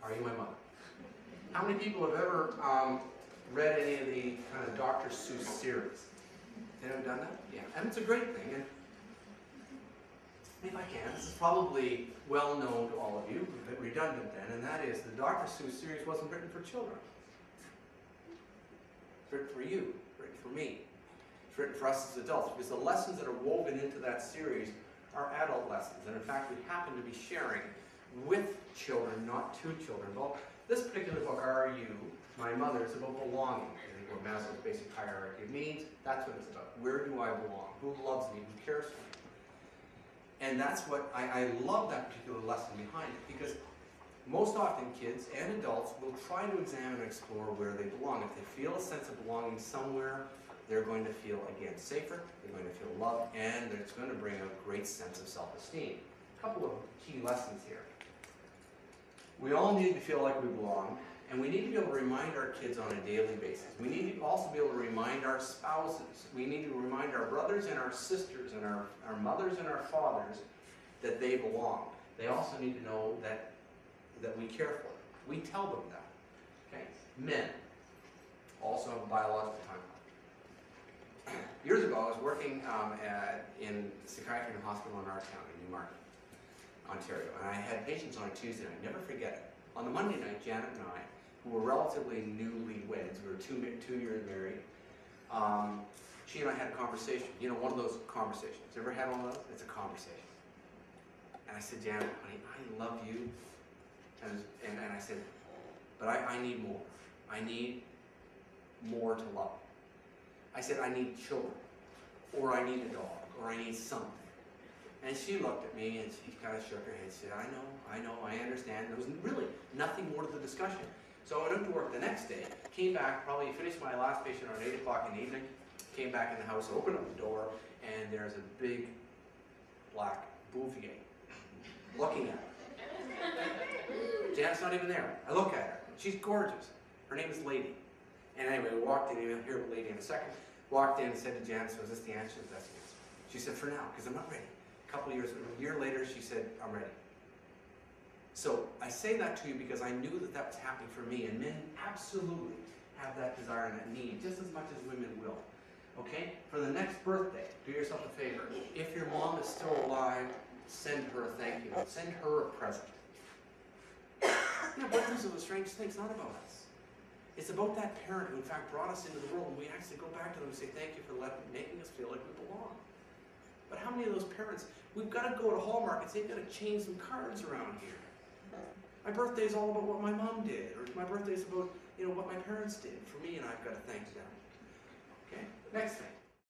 Are you my mother? How many people have ever read any of the kind of Dr. Seuss series? Anyone done that? Yeah, and it's a great thing. And if I can, this is probably well known to all of you, a bit redundant then, and that is the Dr. Seuss series wasn't written for children. It's written for you, written for me. It's written for us as adults, because the lessons that are woven into that series are adult lessons. And in fact, we happen to be sharing with children, not to children. Well, this particular book, Are You My Mother, is about belonging. Or Maslow's basic hierarchy. It means that's what it's about. Where do I belong? Who loves me? Who cares for me? And that's what I love that particular lesson behind it, because most often kids and adults will try to examine and explore where they belong. If they feel a sense of belonging somewhere, they're going to feel, again, safer, they're going to feel loved, and it's going to bring a great sense of self-esteem. A couple of key lessons here. We all need to feel like we belong, and we need to be able to remind our kids on a daily basis. We need to also be able to remind our spouses. We need to remind our brothers and our sisters and our mothers and our fathers that they belong. They also need to know that we care for them. We tell them that. Okay? Men also have a biological timeline. Years ago, I was working in the psychiatry hospital in our town in Newmarket, Ontario, and I had patients on a Tuesday night. Never forget it. On the Monday night, Janet and I, who were relatively newlyweds, we were 2 years married, she and I had a conversation. You know, one of those conversations. Ever had one of those? It's a conversation. And I said, Janet, honey, I love you. And I said, but I need more. I need more to love. I said, I need children, or I need a dog, or I need something. And she looked at me and she kind of shook her head and said, I know, I understand. There was really nothing more to the discussion. So I went to work the next day, came back, probably finished my last patient around 8 o'clock in the evening, came back in the house, opened up the door, and there's a big black bouvier looking at her. Janet's not even there. I look at her. She's gorgeous. Her name is Lady. And anyway, we walked in, you'll hear Lady in a second, walked in and said to Janet, so is this the answer? That's the answer. She said, for now, because I'm not ready. A year later, she said, I'm ready. So I say that to you because I knew that that was happening for me, and men absolutely have that desire and that need, just as much as women will. Okay? For the next birthday, do yourself a favor. If your mom is still alive, send her a thank you. Send her a present. You know, birthdays are the strangest thing. It's not about us. It's about that parent who in fact brought us into the world, and we actually go back to them and say thank you for making us feel like we belong. But how many of those parents, we've got to go to Hallmark and say, you've got to change some cards around here. My birthday is all about what my mom did, or my birthday is about, you know, what my parents did for me, and I've got to thank them. Okay? Next thing.